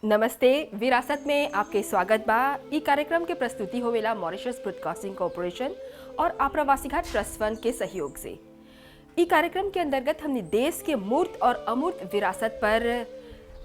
नमस्ते। विरासत में आपके स्वागत बा। ई कार्यक्रम के प्रस्तुति होवेला मॉरिशस ब्रॉडकास्टिंग कॉरपोरेशन और आप्रवासी घाट ट्रस्ट फंड के सहयोग से। ई कार्यक्रम के अंतर्गत हमने देश के मूर्त और अमूर्त विरासत पर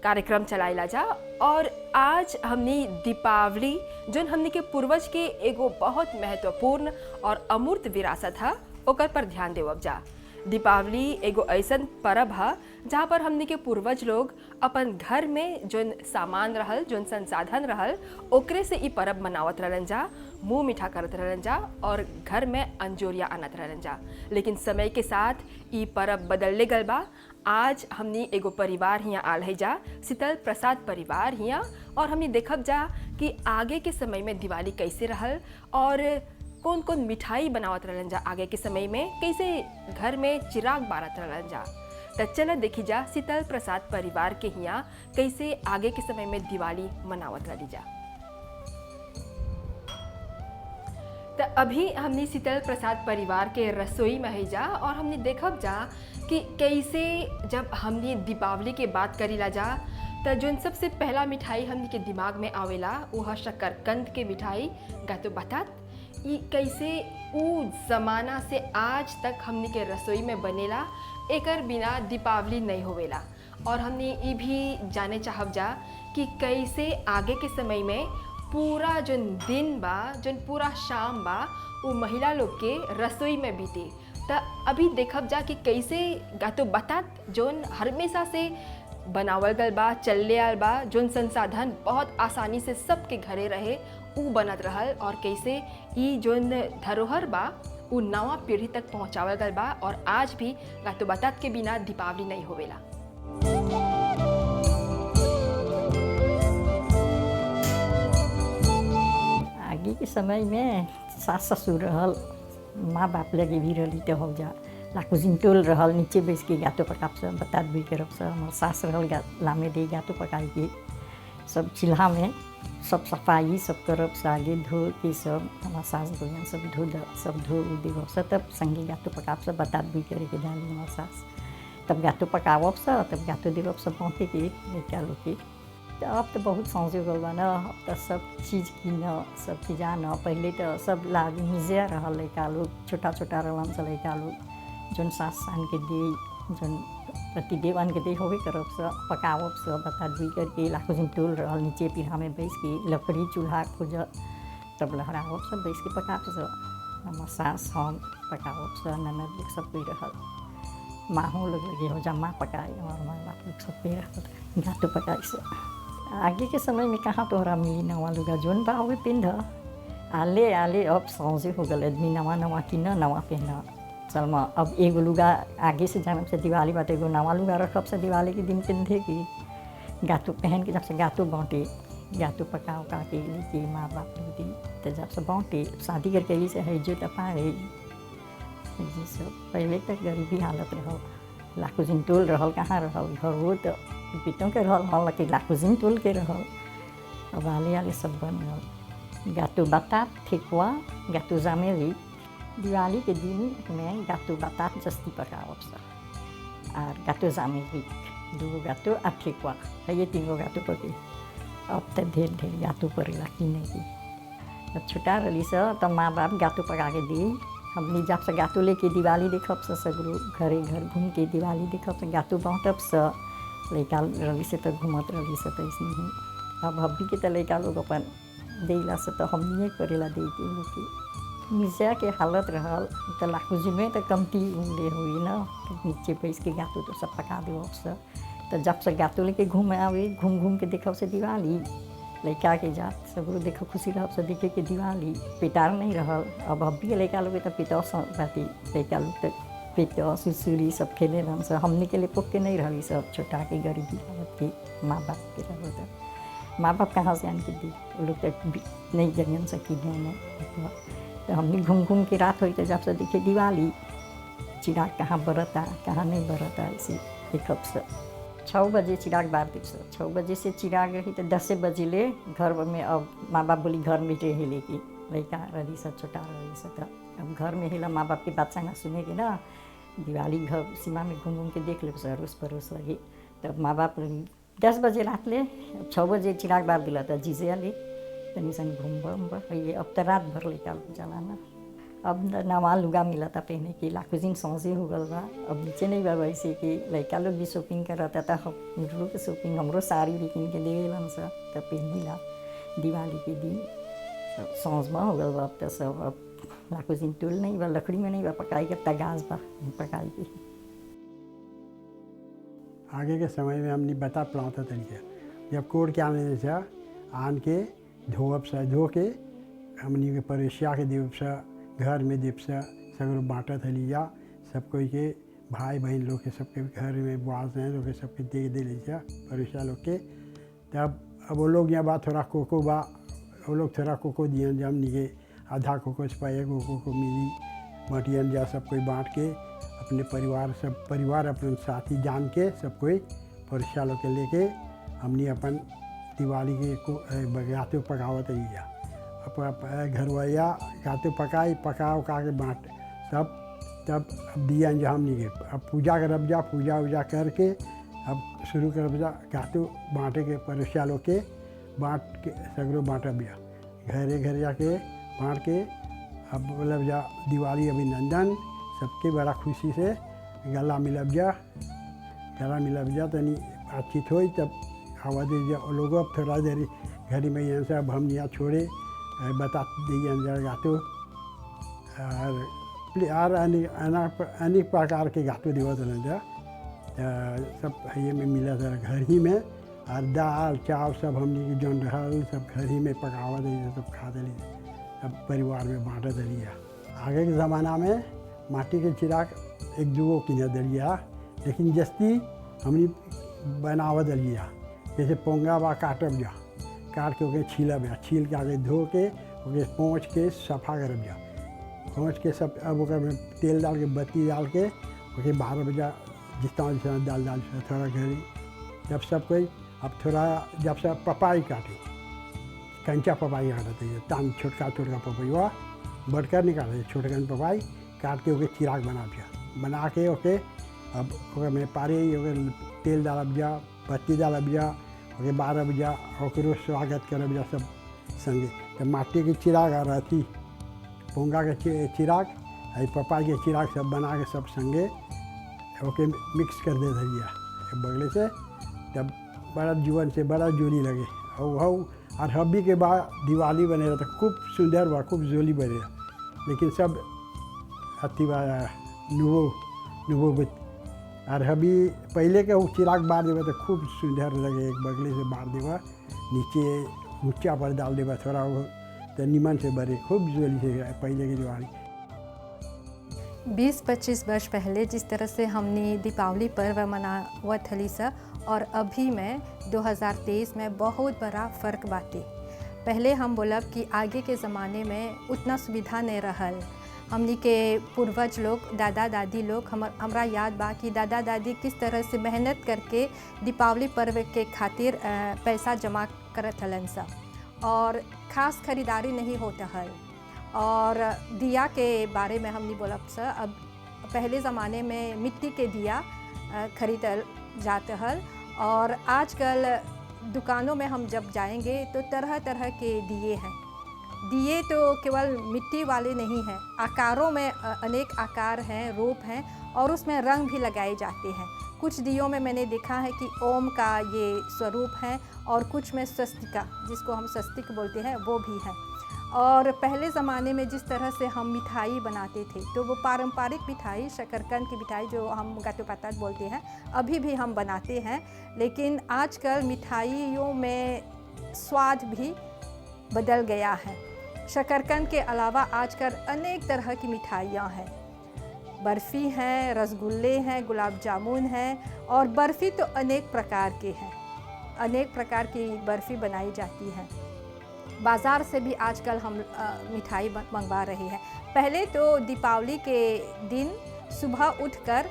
कार्यक्रम चलाइला जा और आज हमने दीपावली जो हमने के पूर्वज के एगो बहुत महत्वपूर्ण और अमूर्त विरासत है ओकर पर ध्यान देवब जा। दीपावली एगो ऐसन परब है जहाँ पर हमने के पूर्वज लोग अपन घर में जोन सामान रहल जोन संसाधन रहल ओकरे से ई परब मनावत रहलन जा, मुँह मीठा करत रहलन जा और घर में अंजोरिया आनत रहलन जा। लेकिन समय के साथ ई परब बदलले गल बा। आज हमनी एगो परिवार हियाँ आल है जा, शीतल प्रसाद परिवार हियाँ, और हमनी देखब जा कि आगे के समय में दिवाली कैसे रहल और कौन कौन मिठाई बनावत रहलन जा। आगे के समय में कैसे घर में चिराग बारत रहलन जा। तो चल देखी जा शीतल प्रसाद परिवार के हियाँ कैसे आगे के समय में दिवाली मनावत रही जा। तो अभी हमने शीतल प्रसाद परिवार के रसोई में है जा और हमने देखब जा कि कैसे जब हमने दीपावली के बात करीला जा तो जो सबसे पहला मिठाई हमने के दिमाग में आवेला वह शकरकंद के मिठाई गातो बतात। ई कैसे ऊ ज़माना से आज तक हमने के रसोई में बनेला, एकर बिना दीपावली नहीं होवेला। और हमने ये भी जाने चाहब जा कि कैसे आगे के समय में पूरा जो दिन बा जो पूरा शाम बा वो महिला लोग के रसोई में बीते। तो अभी देखब जा कि कैसे गातो बतात जोन हमेशा से बनावल गल बा, चलले आल बा, जोन संसाधन बहुत आसानी से सबके घरे रहे ऊ बनत रहल और कैसे ई जोन धरोहर बा ऊ नवा पीढ़ी तक पहुँचावल गल बा। और आज भी गातो बतात के बिना दीपावली नहीं होवेला। आगे के समय में सास ससुर रहल, माँ बाप लगे भी रही तो हो जा लाखों जिंटोल रहल, नीचे बैठ के गातो पकाप सब बतात भी करब सब। हमार सास रहल लामे दे गातो पकाई के सब चूल्हा में सब सफाई सब करब से आगे धो के सब हमार सास गोयन सब धो देव सब तब संगे गातो पकाप सब बतात भी करे के डाली हमार सास। तब गातो पकावब सब तब गातो देवब सब पहुँचे के लड़का लोग के। तो अब तो बहुत समझ गल बा न, अब तो सब चीज़ की न सब चीज़ न। पहले तो सब लाग मिजिया रहल लड़का लोग, छोटा छोटा रहन से लड़का लोग जोन सास सान के दे जोन पतिदेव आन के दे होवे करब सब पकावब सब बतात भी करके लाखों दिन टोल रहल नीचे पीढ़ा में बैठ के लकड़ी चूल्हा खोज तब लहरावब सब बैठ के पकाब सब। हमार सास हम पकावब सब, ननद लोग सब कोई रहल, माहू लोग लगे हो जमा पकाए और माँ बाप लोग सब पे रहल गातो पकाई सब। आगे के समय में कहाँ तोहरा मिली नवा लुगा जोन बा हुए पिंध आले आले अब सौजे हो गल आदमी नवा नवा किन नवा पहना चल म अब एगो लुगा आगे से जानब से दिवाली बात एगो नवा लुगा रखब से दिवाली के दिन पिंधे की गातो पहन के जब से गातो बाँटे गातो पका उका के लेके माँ बाप लोग दी तो जब से बाँटे शादी करके भी से है जो टपा गई जी सब। पहले तक गरीबी हालत रहल, लाखों दिन टोल रहल, कहाँ रहल घर वो तो पीतों के रहल हल कि लाखों दिन टोल के रहल। अब आले आले सब बन गल गातो बतात ठेकुआ गातो जामेली। दिवाली के दिन में गातो बतात जस्ती पकावब सब और गातो जामेली दूगो गातो आ ठेकुआ है ये तीन गो गातो पके। अब तो ढेर ढेर गातो पड़ेला किने की। जब छोटा रही सब तब माँ बाप गातो पका के दी, हमनी जब से गातो लेके दिवाली देखब से सगरो घरे घर घूम के दिवाली देखब से गातो बाँटब से लड़का रही से तो घूमत रही से तो इसमें ही। अब अभी के तो लड़का लोग अपन देला से तो हमनी करेला दे के लोग के मिर्जा के हालत रहल तो लाखों में तो कमती उमरे हुई न नीचे बैठ के गातो तो सब पका देव सब। तो जब से गातो लेके घूम आवे घूम घूम के देखब से दिवाली लड़का के जात सगरो देखो खुशी रहब से देखे के दिवाली पेटार नहीं रहल। अब भी लड़का लोग तो पेटो बाती लड़का लोग तो पेटो सुसुरी सब खेले रहन से हमने के लिए पोक के नहीं रही सब छोटा के गरीबी हालत के माँ बाप के रहो तो माँ बाप कहाँ से आन के दी वो लोग तो नहीं जरियन सकी देने। तो हमने घूम घूम के रात हुई तो जब से देखे दिवाली चिराग कहाँ बरता कहाँ नहीं बरता ऐसे देखब से। 6 बजे चिराग बार देख सब 6 बजे से चिराग रही तो 10 बजे ले घर में। अब माँ बाप बोली घर में रहे लेके लड़का रही सब छोटा रही सब तो अब घर में हिला माँ बाप की बात संगा सुनेगी ना। दिवाली घर सीमा में घूम घूम के देख ले अड़ोस पड़ोस लगे तब माँ बाप 10 बजे रात ले 6 बजे चिराग बार दिला था जीजे अली तनी सन घूम ये अब तो रात भर लेकर चलाना। अब नवा लुगा मिला था पहने की लाखुजिन सौंसे हो गल बा। अब नीचे नहीं बा वैसे कि लड़का लोग भी शॉपिंग कर रहा था हमरो के शॉपिंग हमरो साड़ी भी किन के देवेलन सा तब पहनी ला दिवाली के दिन सब सौंस में हो गल बा। अब तो सब अब लाखुजिन टूल नहीं बा लकड़ी में नहीं बा पकाई के तगाज बा पकाई की। आगे के समय में हमने बता पलाता तरीका जब कोड के आने से आन के धोअब से धो के हमने के परेशिया के देव से घर में देव से सगरो बाँटा थलिया सब कोई के भाई बहन लोग के सबके घर में बुआस हैं लोग के सबके दे लीजिए परेशिया लोग के तब अब वो लोग यहाँ बात थोड़ा कोको बा वो लोग थोड़ा कोको दियन जब निके आधा कोको छपाए कोको मिली मटियन जा सब कोई बाँट के अपने परिवार सब परिवार अपने साथी जान के सब कोई परेशिया लोग के लेके हमने अपन दिवाली के को गाते पकावत रही घरवैया गाते पका उका के बाँट सब तब अब दिया अंजाम नहीं गए। अब पूजा करब जा पूजा वूजा करके अब शुरू करब जा गाते बाँटे के परेशिया लोग के बाँट के सगरों बाँटब जा घरे घर जाके बाँट के अब मतलब जा दिवाली अभिनंदन सबके बड़ा खुशी से गला मिलब जा तनी बातचीत हो तब आवाज़ जा लोग अब थोड़ा देर घड़ी में यहाँ से अब हम यहाँ छोड़े बता दिए अंदर गातो और अनेक प्रकार के गातो देवत जा सब ये में मिला था घर ही में और दाल चावल सब हमने की जौन रहल सब घर ही में पकावा दी सब खा दिली सब परिवार में बाँटा दिलिया। आगे के ज़माना में माटी के चिराग एक दूगो किने दिलिया लेकिन जस्ती हमने बनावा दिलिया जैसे पोंगा बा काटब जा काट के ओके छीलब जा छील के आगे धो के ओके पोंछ के सफ़ा करब जा पोंछ के सब अब ओकर में तेल डाल के बत्ती डाल के ओके 12 बजे जिस तरह डाल थोड़ा घड़ी जब सब कोई अब थोड़ा जब सब पपाई काटे कंचा पपाई काटते है तान छोटका पपाईवा बड़कर नहीं काटते छोटकन पपाई काट के ओके चिराग बना के ओके अब ओकर में पारे ओकर तेल डालब जा बत्ती डालब जा ओके 12 बजे ओकरो स्वागत करब जा सब संगे तो माटी के चिराग आ रहती पोंगा के चिराग पपाई के चिराग सब बना के सब संगे ओके मिक्स कर दे धरिया बगले से तब बड़ा जीवन से बड़ा जोली लगे और हब्बी के बाद दिवाली बने रहा था खूब सुंदर बा खूब जोली बने लेकिन सब अति नुबो और अभी पहले के चिराग बार देवा तो खूब सुंदर लगे एक बगले से बार देवा नीचे ऊंचा पर डाल देवा थोड़ा वो तो निमन से बड़े खूब जोली से पहले की दिवाली। 20-25 वर्ष पहले जिस तरह से हमने दीपावली पर्व मनावत हली सा और अभी में 2023 में बहुत बड़ा फ़र्क बाटे। पहले हम बोलब कि आगे के ज़माने में उतना सुविधा नहीं रहल। हमनी के पूर्वज लोग दादा दादी लोग हमरा याद बा कि दादा दादी किस तरह से मेहनत करके दीपावली पर्व के खातिर पैसा जमा करत हलन सा और ख़ास खरीदारी नहीं होता है। और दिया के बारे में हमने बोलब सा अब पहले ज़माने में मिट्टी के दिया खरीदल जाते हल और आजकल दुकानों में हम जब जाएंगे तो तरह तरह के दिए हैं। दिए तो केवल मिट्टी वाले नहीं हैं, आकारों में अनेक आकार हैं, रूप हैं और उसमें रंग भी लगाए जाते हैं। कुछ दियों में मैंने देखा है कि ओम का ये स्वरूप है और कुछ में स्वस्तिका जिसको हम स्वस्तिक बोलते हैं वो भी है। और पहले ज़माने में जिस तरह से हम मिठाई बनाते थे तो वो पारंपरिक मिठाई शकरकंद की मिठाई जो हम गातो पातात बोलते हैं अभी भी हम बनाते हैं, लेकिन आजकल मिठाइयों में स्वाद भी बदल गया है। शकरकंद के अलावा आजकल अनेक तरह की मिठाइयाँ हैं, बर्फ़ी हैं, रसगुल्ले हैं, गुलाब जामुन हैं और बर्फ़ी तो अनेक प्रकार के हैं, अनेक प्रकार की बर्फ़ी बनाई जाती है। बाज़ार से भी आजकल हम मिठाई मंगवा रहे हैं। पहले तो दीपावली के दिन सुबह उठकर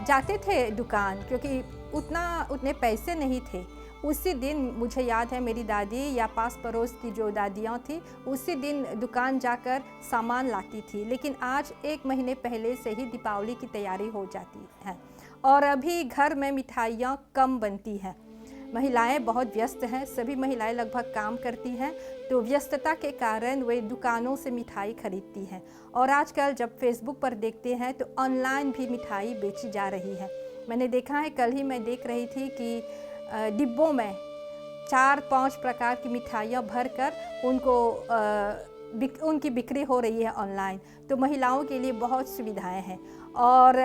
जाते थे दुकान क्योंकि उतने पैसे नहीं थे। उसी दिन मुझे याद है मेरी दादी या पास पड़ोस की जो दादियाँ थी उसी दिन दुकान जाकर सामान लाती थी, लेकिन आज 1 महीने पहले से ही दीपावली की तैयारी हो जाती है और अभी घर में मिठाइयाँ कम बनती हैं। महिलाएं बहुत व्यस्त हैं, सभी महिलाएं लगभग काम करती हैं, तो व्यस्तता के कारण वे दुकानों से मिठाई खरीदती हैं। और आजकल जब फेसबुक पर देखते हैं तो ऑनलाइन भी मिठाई बेची जा रही है। मैंने देखा है, कल ही मैं देख रही थी कि डिब्बों में 4-5 प्रकार की मिठाइयाँ भरकर उनकी बिक्री हो रही है ऑनलाइन। तो महिलाओं के लिए बहुत सुविधाएं हैं। और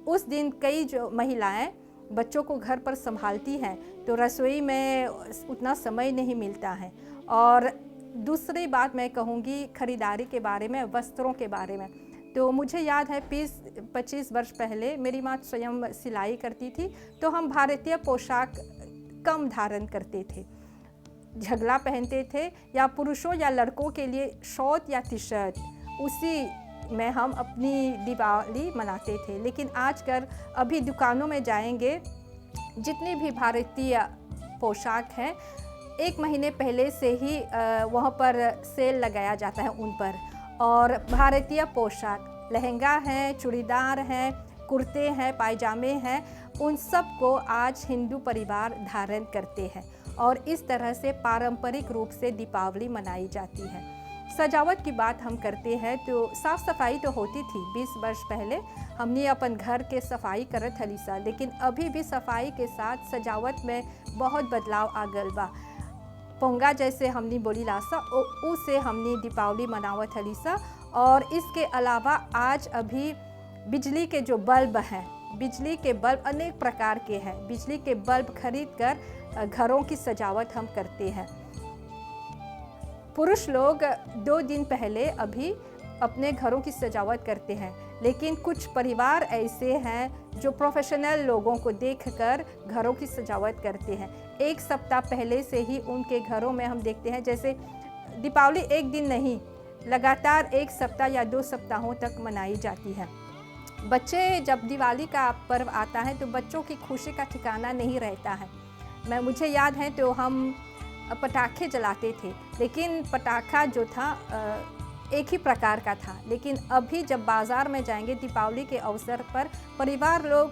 उस दिन कई जो महिलाएं बच्चों को घर पर संभालती हैं तो रसोई में उतना समय नहीं मिलता है। और दूसरी बात मैं कहूँगी खरीदारी के बारे में, वस्त्रों के बारे में। तो मुझे याद है 20-25 वर्ष पहले मेरी माँ स्वयं सिलाई करती थी, तो हम भारतीय पोशाक कम धारण करते थे, झगला पहनते थे, या पुरुषों या लड़कों के लिए शॉर्ट या टी शर्ट, उसी में हम अपनी दिवाली मनाते थे। लेकिन आजकल अभी दुकानों में जाएंगे, जितनी भी भारतीय पोशाक हैं 1 महीने पहले से ही वहाँ पर सेल लगाया जाता है उन पर। और भारतीय पोशाक लहंगा है, चूड़ीदार है, कुर्ते हैं, पायजामे हैं, उन सब को आज हिंदू परिवार धारण करते हैं और इस तरह से पारंपरिक रूप से दीपावली मनाई जाती है। सजावट की बात हम करते हैं तो साफ़ सफाई तो होती थी। 20 वर्ष पहले हमने अपन घर के सफाई करत हली सा, लेकिन अभी भी सफाई के साथ सजावट में बहुत बदलाव आ गल बा। पोंगा जैसे हमने बोली लासा उसे हमने दीपावली मनावत हली सा। और इसके अलावा आज अभी बिजली के जो बल्ब हैं, बिजली के बल्ब अनेक प्रकार के हैं, बिजली के बल्ब खरीद कर घरों की सजावट हम करते हैं। पुरुष लोग 2 दिन पहले अभी अपने घरों की सजावट करते हैं, लेकिन कुछ परिवार ऐसे हैं जो प्रोफेशनल लोगों को देखकर घरों की सजावट करते हैं। 1 सप्ताह पहले से ही उनके घरों में हम देखते हैं, जैसे दीपावली 1 दिन नहीं, लगातार 1 सप्ताह या 2 सप्ताहों तक मनाई जाती है। बच्चे जब दिवाली का पर्व आता है तो बच्चों की खुशी का ठिकाना नहीं रहता है। मुझे याद है तो हम पटाखे जलाते थे, लेकिन पटाखा जो था एक ही प्रकार का था। लेकिन अभी जब बाज़ार में जाएंगे दीपावली के अवसर पर परिवार लोग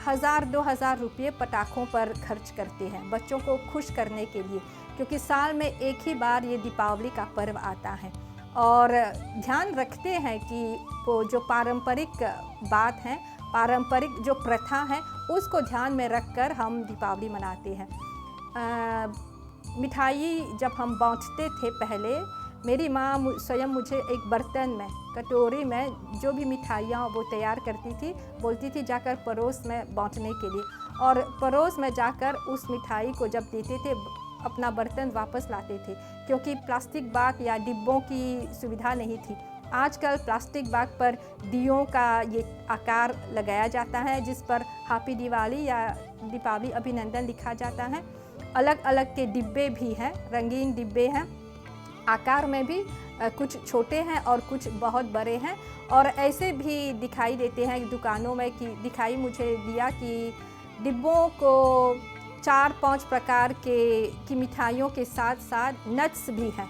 1000-2000 रुपये पटाखों पर खर्च करते हैं बच्चों को खुश करने के लिए, क्योंकि साल में एक ही बार ये दीपावली का पर्व आता है। और ध्यान रखते हैं कि वो जो पारंपरिक बात है, पारंपरिक जो प्रथा है, उसको ध्यान में रखकर हम दीपावली मनाते हैं। मिठाई जब हम बाँटते थे पहले, मेरी माँ स्वयं मुझे एक बर्तन में, कटोरी में जो भी मिठाइयाँ वो तैयार करती थी, बोलती थी जाकर पड़ोस में बाँटने के लिए। और पड़ोस में जाकर उस मिठाई को जब देते थे अपना बर्तन वापस लाते थे, क्योंकि प्लास्टिक बैग या डिब्बों की सुविधा नहीं थी। आजकल प्लास्टिक बैग पर दियों का ये आकार लगाया जाता है, जिस पर हैप्पी दिवाली या दीपावली अभिनंदन लिखा जाता है। अलग अलग के डिब्बे भी हैं, रंगीन डिब्बे हैं, आकार में भी कुछ छोटे हैं और कुछ बहुत बड़े हैं। और ऐसे भी दिखाई देते हैं दुकानों में, कि दिखाई मुझे दिया कि डिब्बों को 4-5 प्रकार की मिठाइयों के साथ साथ नट्स भी हैं,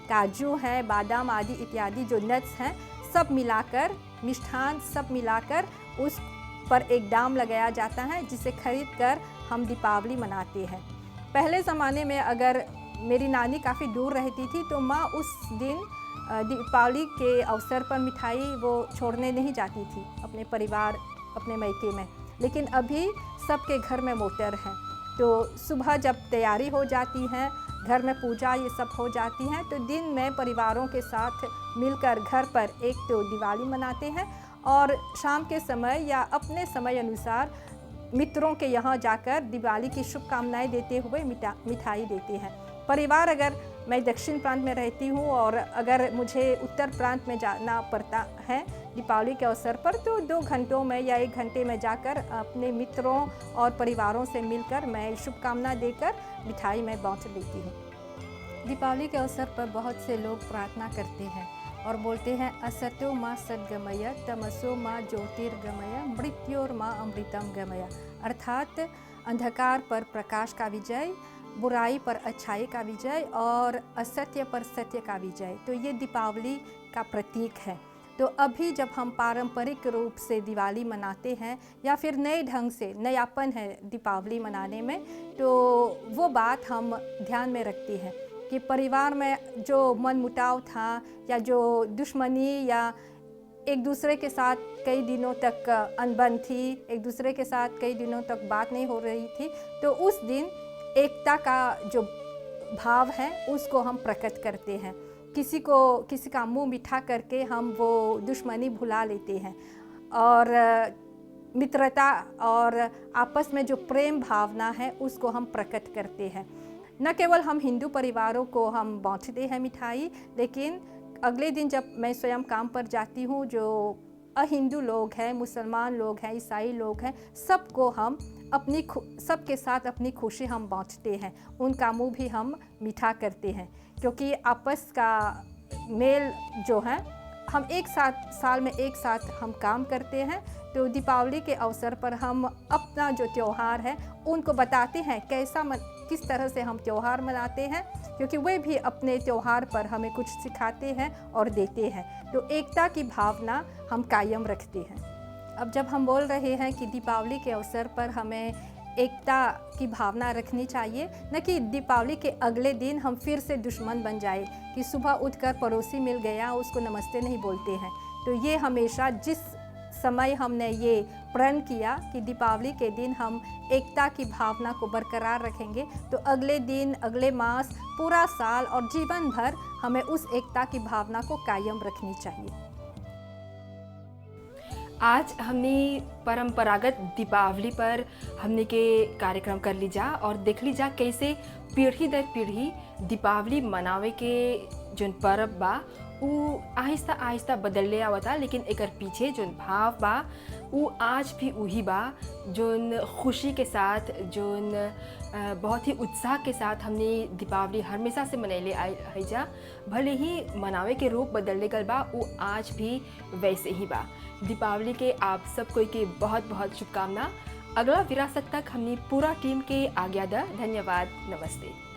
काजू हैं, बादाम आदि इत्यादि जो नट्स हैं, सब मिलाकर, मिष्ठान सब मिलाकर उस पर एक दाम लगाया जाता है, जिसे खरीद कर हम दीपावली मनाते हैं। पहले ज़माने में अगर मेरी नानी काफ़ी दूर रहती थी तो माँ उस दिन दीपावली के अवसर पर मिठाई वो छोड़ने नहीं जाती थी अपने परिवार, अपने मायके में। लेकिन अभी सबके घर में मोटर है, तो सुबह जब तैयारी हो जाती है, घर में पूजा ये सब हो जाती हैं, तो दिन में परिवारों के साथ मिलकर घर पर एक तो दिवाली मनाते हैं और शाम के समय या अपने समय अनुसार मित्रों के यहाँ जाकर दिवाली की शुभकामनाएं देते हुए मिठाई देते हैं। परिवार, अगर मैं दक्षिण प्रांत में रहती हूँ और अगर मुझे उत्तर प्रांत में जाना पड़ता है दीपावली के अवसर पर, तो 2 घंटों में या 1 घंटे में जाकर अपने मित्रों और परिवारों से मिलकर मैं शुभकामना देकर मिठाई में बाँट देती हूँ। दीपावली के अवसर पर बहुत से लोग प्रार्थना करते हैं और बोलते हैं, असतो माँ सद्गमय, तमसो माँ ज्योतिर्गमय, मृत्योर्मा अमृतम गमय। अर्थात अंधकार पर प्रकाश का विजय, बुराई पर अच्छाई का विजय और असत्य पर सत्य का विजय। तो ये दीपावली का प्रतीक है। तो अभी जब हम पारंपरिक रूप से दिवाली मनाते हैं या फिर नए ढंग से नयापन है दीपावली मनाने में, तो वो बात हम ध्यान में रखते हैं कि परिवार में जो मनमुटाव था या जो दुश्मनी या एक दूसरे के साथ कई दिनों तक अनबन थी, एक दूसरे के साथ कई दिनों तक बात नहीं हो रही थी, तो उस दिन एकता का जो भाव है उसको हम प्रकट करते हैं। किसी का मुंह मीठा करके हम वो दुश्मनी भुला लेते हैं और मित्रता और आपस में जो प्रेम भावना है उसको हम प्रकट करते हैं। न केवल हम हिंदू परिवारों को हम बांटते हैं मिठाई, लेकिन अगले दिन जब मैं स्वयं काम पर जाती हूँ, जो अहिंदू लोग हैं, मुसलमान लोग हैं, ईसाई लोग हैं, सबको हम सबके साथ अपनी खुशी हम बांटते हैं, उनका मुंह भी हम मीठा करते हैं, क्योंकि आपस का मेल जो है, हम एक साथ साल में एक साथ हम काम करते हैं, तो दीपावली के अवसर पर हम अपना जो त्यौहार है उनको बताते हैं किस तरह से हम त्यौहार मनाते हैं, क्योंकि वे भी अपने त्यौहार पर हमें कुछ सिखाते हैं और देते हैं। तो एकता की भावना हम कायम रखते हैं। अब जब हम बोल रहे हैं कि दीपावली के अवसर पर हमें एकता की भावना रखनी चाहिए, न कि दीपावली के अगले दिन हम फिर से दुश्मन बन जाए कि सुबह उठकर पड़ोसी मिल गया उसको नमस्ते नहीं बोलते हैं। तो ये हमेशा जिस समय हमने ये प्रण किया कि दीपावली के दिन हम एकता की भावना को बरकरार रखेंगे, तो अगले दिन, अगले मास, पूरा साल और जीवन भर हमें उस एकता की भावना को कायम रखनी चाहिए। आज हमने परंपरागत दीपावली पर हमने के कार्यक्रम कर लीजा और देख लीजा कैसे पीढ़ी दर पीढ़ी दीपावली मनावे के जोन पर्व बा उ आहिस्ता आहिस्ता बदलले आवता, लेकिन एकर पीछे जोन भाव बा उ आज भी वही बा, जोन खुशी के साथ, जोन बहुत ही उत्साह के साथ हमने दीपावली हमेशा से मनैले आई जा। भले ही मनावे के रूप बदलने गल बा, उ आज भी वैसे ही बा। दीपावली के आप सब कोई के बहुत बहुत शुभकामना। अगला विरासत तक हमने पूरा टीम के आज्ञा दा। धन्यवाद, नमस्ते।